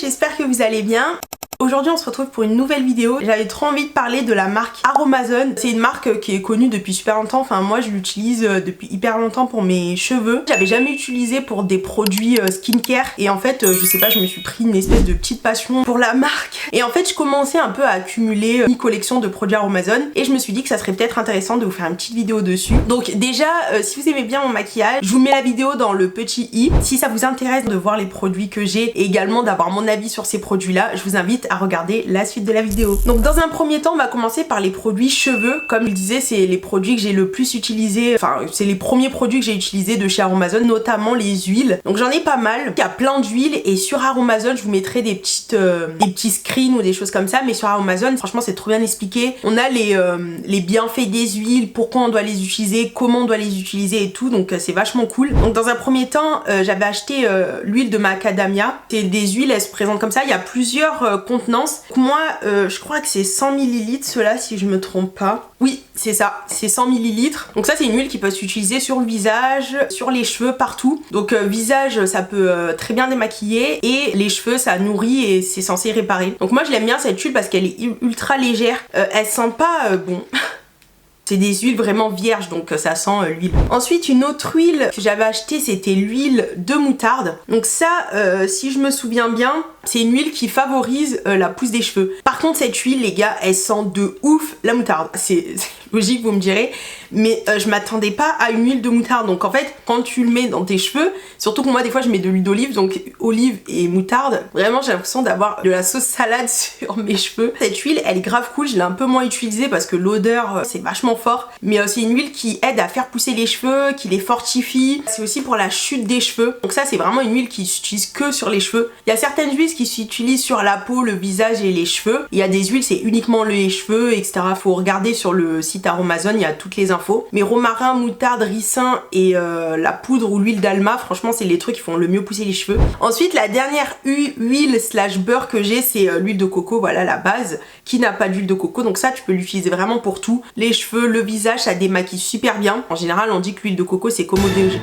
j'espère que vous allez bien. Aujourd'hui on se retrouve pour une nouvelle vidéo. J'avais trop envie de parler de la marque Aromazone. C'est une marque qui est connue depuis super longtemps, enfin moi je l'utilise depuis hyper longtemps pour mes cheveux. J'avais jamais utilisé pour des produits skincare et en fait je sais pas, je me suis pris une espèce de petite passion pour la marque. Et en fait je commençais un peu à accumuler une collection de produits Aromazone et je me suis dit que ça serait peut-être intéressant de vous faire une petite vidéo dessus. Donc déjà si vous aimez bien mon maquillage, je vous mets la vidéo dans le petit i. Si ça vous intéresse de voir les produits que j'ai et également d'avoir mon avis sur ces produits là, je vous invite à regarder la suite de la vidéo. Donc dans un premier temps on va commencer par les produits cheveux. Comme je disais, c'est les produits que j'ai le plus utilisés, enfin c'est les premiers produits que j'ai utilisés de chez Aromazone, notamment les huiles. Donc j'en ai pas mal, il y a plein d'huiles et sur Aromazone je vous mettrai des petits screens ou des choses comme ça, mais sur Aromazone franchement c'est trop bien expliqué. On a les bienfaits des huiles, pourquoi on doit les utiliser, comment on doit les utiliser et tout, donc c'est vachement cool. Donc dans un premier temps j'avais acheté l'huile de macadamia. C'est des huiles, elles se présentent comme ça, il y a plusieurs contenances. Moi je crois que c'est 100 ml ceux-là si je me trompe pas. Oui c'est ça, c'est 100 ml. Donc ça c'est une huile qui peut s'utiliser sur le visage, sur les cheveux, partout. Donc visage ça peut très bien démaquiller et les cheveux ça nourrit et c'est censé réparer. Donc moi je l'aime bien cette huile parce qu'elle est ultra légère, elle sent pas bon. C'est des huiles vraiment vierges, donc ça sent l'huile. Ensuite, une autre huile que j'avais achetée, c'était l'huile de moutarde. Donc ça, si je me souviens bien, c'est une huile qui favorise la pousse des cheveux. Par contre, cette huile, les gars, elle sent de ouf la moutarde. C'est logique, vous me direz, mais je m'attendais pas à une huile de moutarde. Donc en fait, quand tu le mets dans tes cheveux, surtout que moi, des fois, je mets de l'huile d'olive, donc olive et moutarde, vraiment, j'ai l'impression d'avoir de la sauce salade sur mes cheveux. Cette huile, elle est grave cool, je l'ai un peu moins utilisée parce que l'odeur, c'est vachement fort, mais c'est une huile qui aide à faire pousser les cheveux, qui les fortifie. C'est aussi pour la chute des cheveux. Donc ça c'est vraiment une huile qui s'utilise que sur les cheveux. Il y a certaines huiles qui s'utilisent sur la peau, le visage et les cheveux. Il y a des huiles c'est uniquement les cheveux, etc. Faut regarder sur le site Aromazone, il y a toutes les infos. Mais romarin, moutarde, ricin et la poudre ou l'huile d'alma, franchement c'est les trucs qui font le mieux pousser les cheveux. Ensuite la dernière huile slash beurre que j'ai, c'est l'huile de coco, voilà la base. Qui n'a pas d'huile de coco, donc ça tu peux l'utiliser vraiment pour tout. Les cheveux, le visage, ça démaquille super bien. En général on dit que l'huile de coco c'est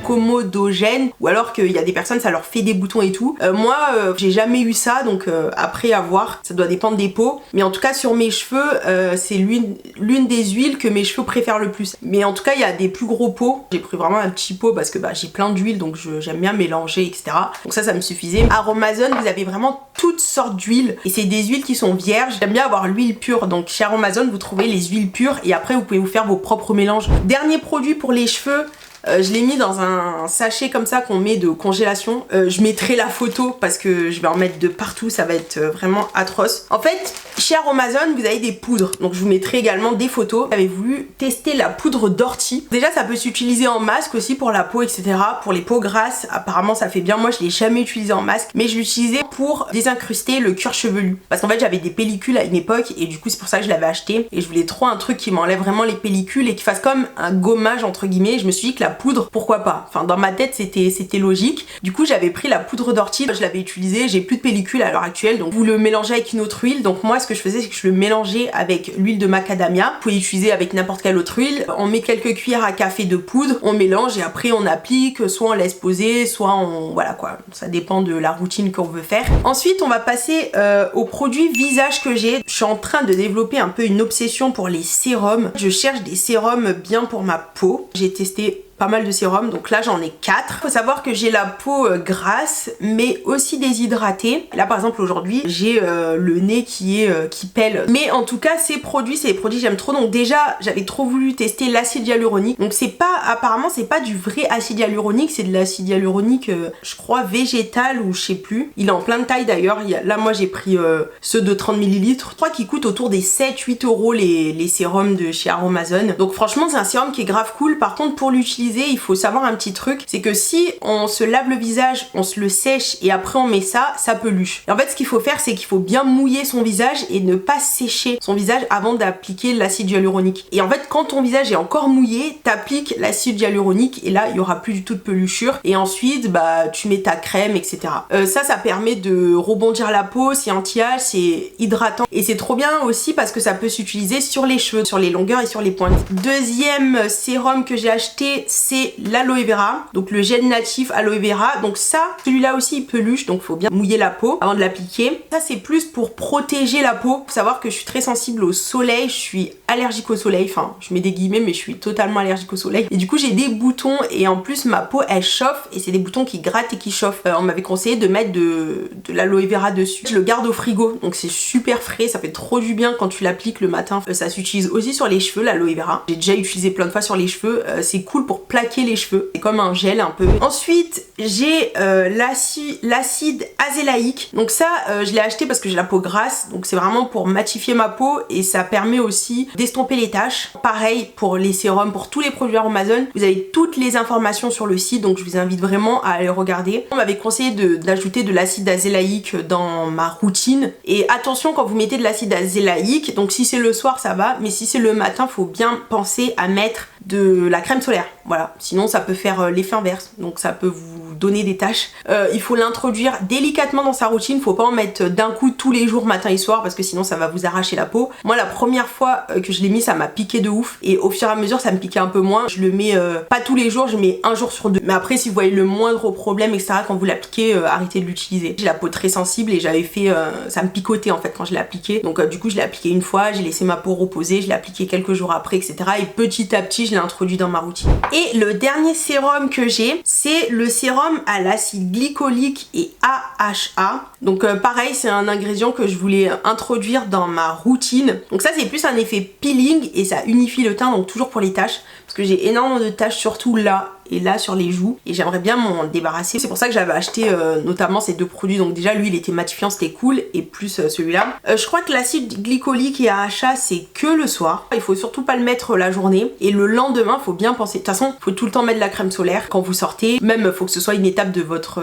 commodogène ou alors qu'il y a des personnes ça leur fait des boutons et tout. Moi j'ai jamais eu ça, donc après à voir, ça doit dépendre des peaux, mais en tout cas sur mes cheveux c'est l'une des huiles que mes cheveux préfèrent le plus. Mais en tout cas il y a des plus gros pots, j'ai pris vraiment un petit pot parce que j'ai plein d'huiles donc j'aime bien mélanger, etc. Donc ça me suffisait. Aromazone vous avez vraiment toutes sortes d'huiles et c'est des huiles qui sont vierges. J'aime bien avoir l'huile pure, donc chez Aromazone vous trouvez les huiles pures et après vous pouvez vous faire vos propres mélanges. Dernier produit pour les cheveux, je l'ai mis dans un sachet comme ça qu'on met de congélation. Je mettrai la photo parce que je vais en mettre de partout, ça va être vraiment atroce. En fait, chez Aromazone, vous avez des poudres. Donc je vous mettrai également des photos. J'avais voulu tester la poudre d'ortie. Déjà, ça peut s'utiliser en masque aussi pour la peau, etc. Pour les peaux grasses, apparemment ça fait bien. Moi, je l'ai jamais utilisé en masque, mais je l'utilisais pour désincruster le cuir chevelu. Parce qu'en fait, j'avais des pellicules à une époque et du coup, c'est pour ça que je l'avais acheté. Et je voulais trop un truc qui m'enlève vraiment les pellicules et qui fasse comme un gommage entre guillemets. Je me suis dit que la poudre, pourquoi pas, enfin dans ma tête c'était logique. Du coup j'avais pris la poudre d'ortie, je l'avais utilisée, j'ai plus de pellicule à l'heure actuelle, donc vous le mélangez avec une autre huile. Donc moi ce que je faisais c'est que je le mélangeais avec l'huile de macadamia. Vous pouvez l'utiliser avec n'importe quelle autre huile. On met quelques cuillères à café de poudre, on mélange et après on applique, soit on laisse poser, soit on... voilà quoi, ça dépend de la routine qu'on veut faire. Ensuite on va passer aux produits visage que j'ai. Je suis en train de développer un peu une obsession pour les sérums. Je cherche des sérums bien pour ma peau. J'ai testé pas mal de sérums, donc là j'en ai 4. Faut savoir que j'ai la peau grasse mais aussi déshydratée. Là par exemple aujourd'hui j'ai le nez qui pèle. Mais en tout cas ces produits c'est des produits que j'aime trop. Donc déjà j'avais trop voulu tester l'acide hyaluronique. Donc c'est pas, apparemment c'est pas du vrai acide hyaluronique, c'est de l'acide hyaluronique je crois végétal ou je sais plus. Il est en plein de tailles d'ailleurs. Là moi j'ai pris ceux de 30 ml. Je crois qu'ils coûtent autour des 7-8 euros les sérums de chez Aromazone. Donc franchement c'est un sérum qui est grave cool. Par contre pour l'utiliser il faut savoir un petit truc, c'est que si on se lave le visage, on se le sèche et après on met ça peluche. Et en fait ce qu'il faut faire c'est qu'il faut bien mouiller son visage et ne pas sécher son visage avant d'appliquer l'acide hyaluronique. Et en fait quand ton visage est encore mouillé, t'appliques l'acide hyaluronique et là il y aura plus du tout de peluchure et ensuite tu mets ta crème, etc. Ça permet de rebondir la peau, c'est anti-âge, c'est hydratant et c'est trop bien aussi parce que ça peut s'utiliser sur les cheveux, sur les longueurs et sur les pointes. Deuxième sérum que j'ai acheté, c'est l'aloe vera, donc le gel natif aloe vera. Donc ça, celui-là aussi il peluche, donc faut bien mouiller la peau avant de l'appliquer. Ça c'est plus pour protéger la peau. Faut savoir que je suis très sensible au soleil, je suis allergique au soleil, enfin je mets des guillemets mais je suis totalement allergique au soleil. Et du coup j'ai des boutons et en plus ma peau elle chauffe et c'est des boutons qui grattent et qui chauffent. On m'avait conseillé de mettre de l'aloe vera dessus. Je le garde au frigo, donc c'est super frais, ça fait trop du bien quand tu l'appliques le matin. Ça s'utilise aussi sur les cheveux, l'aloe vera. J'ai déjà utilisé plein de fois sur les cheveux, c'est cool pour plaquer les cheveux. C'est comme un gel un peu. Ensuite j'ai l'acide azélaïque. Donc ça je l'ai acheté parce que j'ai la peau grasse, donc c'est vraiment pour matifier ma peau et ça permet aussi d'estomper les taches. Pareil pour les sérums, pour tous les produits Aromazone, vous avez toutes les informations sur le site, donc je vous invite vraiment à aller regarder. On m'avait conseillé d'ajouter de l'acide azélaïque dans ma routine, et attention quand vous mettez de l'acide azélaïque, donc si c'est le soir ça va, mais si c'est le matin faut bien penser à mettre de la crème solaire, voilà, sinon ça peut faire l'effet inverse, donc ça peut vous donner des taches. Il faut l'introduire délicatement dans sa routine, faut pas en mettre d'un coup tous les jours matin et soir parce que sinon ça va vous arracher la peau. Moi la première fois que je l'ai mis ça m'a piqué de ouf, et au fur et à mesure ça me piquait un peu moins. Je le mets pas tous les jours, je mets un jour sur deux, mais après si vous voyez le moindre problème etc quand vous l'appliquez, arrêtez de l'utiliser. J'ai la peau très sensible et j'avais fait ça me picotait en fait quand je l'ai appliqué, donc du coup je l'ai appliqué une fois, j'ai laissé ma peau reposer, je l'ai appliqué quelques jours après etc, et petit à petit je l'ai introduit dans ma routine. Et le dernier sérum que j'ai, c'est le sérum à l'acide glycolique et AHA. Donc pareil, c'est un ingrédient que je voulais introduire dans ma routine. Donc ça c'est plus un effet peeling et ça unifie le teint, donc toujours pour les taches, parce que j'ai énormément de taches surtout là et là sur les joues et j'aimerais bien m'en débarrasser. C'est pour ça que j'avais acheté notamment ces deux produits. Donc déjà lui il était matifiant, c'était cool, et plus celui-là. Je crois que l'acide glycolique et AHA c'est que le soir. Il faut surtout pas le mettre la journée, et le lendemain faut bien penser. De toute façon faut tout le temps mettre de la crème solaire quand vous sortez. Même faut que ce soit une étape de votre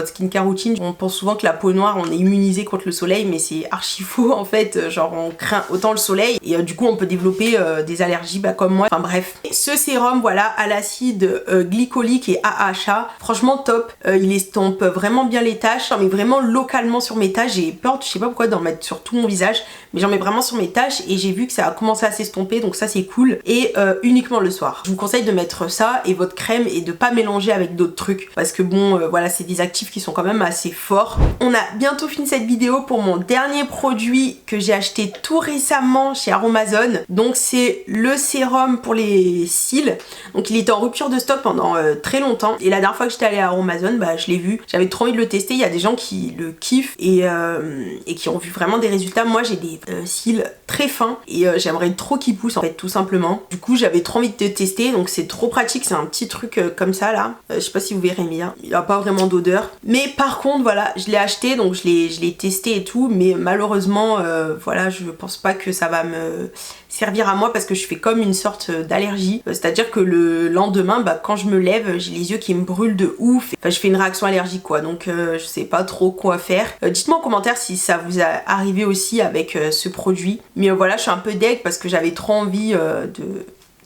skincare routine. On pense souvent que la peau noire on est immunisé contre le soleil, mais c'est archi faux en fait. Genre on craint autant le soleil et du coup on peut développer des allergies comme moi. Enfin bref. Ce sérum voilà à l'acide glycolique et AHA, franchement top. Il estompe vraiment bien les taches, mais vraiment localement sur mes taches. J'ai peur, je sais pas pourquoi, d'en mettre sur tout mon visage, mais j'en mets vraiment sur mes taches et j'ai vu que ça a commencé à s'estomper, donc ça c'est cool. Et uniquement le soir. Je vous conseille de mettre ça et votre crème et de pas mélanger avec d'autres trucs parce que bon voilà, c'est des actifs qui sont quand même assez forts. On a bientôt fini cette vidéo pour mon dernier produit que j'ai acheté tout récemment chez Aromazone. Donc c'est le sérum pour les cils. Donc il était en rupture de stock pendant très longtemps, et la dernière fois que j'étais allée à Aromazone, je l'ai vu, j'avais trop envie de le tester. Il y a des gens qui le kiffent et qui ont vu vraiment des résultats. Moi j'ai des cils très fins et j'aimerais trop qu'ils poussent en fait, tout simplement. Du coup j'avais trop envie de tester, donc c'est trop pratique. C'est un petit truc comme ça là, je sais pas si vous verrez bien, il a pas vraiment d'odeur, mais par contre voilà, je l'ai acheté, donc je l'ai testé et tout, mais malheureusement voilà, je pense pas que ça va me servir à moi parce que je fais comme une sorte d'allergie, c'est à dire que le lendemain quand je me lève j'ai les yeux qui me brûlent de ouf, enfin je fais une réaction allergique quoi, donc je sais pas trop quoi faire. Dites-moi en commentaire si ça vous a arrivé aussi avec ce produit, mais voilà, je suis un peu deg parce que j'avais trop envie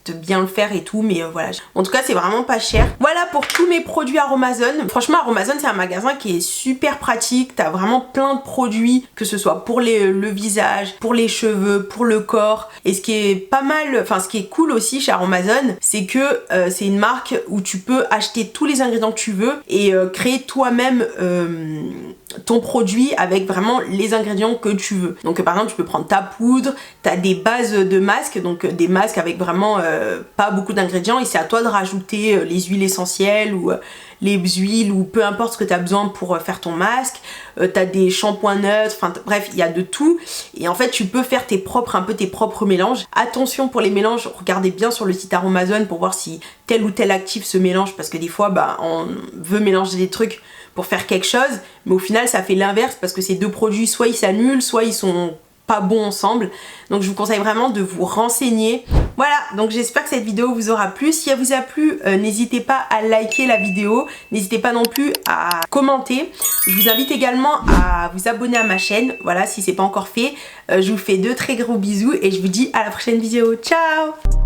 de bien le faire et tout, mais voilà, en tout cas c'est vraiment pas cher. Voilà pour tous mes produits Aromazone. Franchement Aromazone c'est un magasin qui est super pratique, t'as vraiment plein de produits, que ce soit pour le visage, pour les cheveux, pour le corps. Et ce qui est pas mal, enfin ce qui est cool aussi chez Aromazone, c'est que c'est une marque où tu peux acheter tous les ingrédients que tu veux et créer toi-même ton produit avec vraiment les ingrédients que tu veux. Donc par exemple tu peux prendre ta poudre, t'as des bases de masques, donc des masques avec vraiment pas beaucoup d'ingrédients, et c'est à toi de rajouter les huiles essentielles ou les huiles ou peu importe ce que tu as besoin pour faire ton masque. T'as des shampoings neutres, enfin bref il y a de tout, et en fait tu peux faire un peu tes propres mélanges. Attention pour les mélanges, regardez bien sur le site Aromazone pour voir si tel ou tel actif se mélange, parce que des fois on veut mélanger des trucs pour faire quelque chose, mais au final ça fait l'inverse parce que ces deux produits soit ils s'annulent, soit ils sont pas bons ensemble. Donc je vous conseille vraiment de vous renseigner. Voilà, donc j'espère que cette vidéo vous aura plu. Si elle vous a plu, n'hésitez pas à liker la vidéo, n'hésitez pas non plus à commenter. Je vous invite également à vous abonner à ma chaîne, voilà, si c'est pas encore fait. Je vous fais de très gros bisous et je vous dis à la prochaine vidéo. Ciao!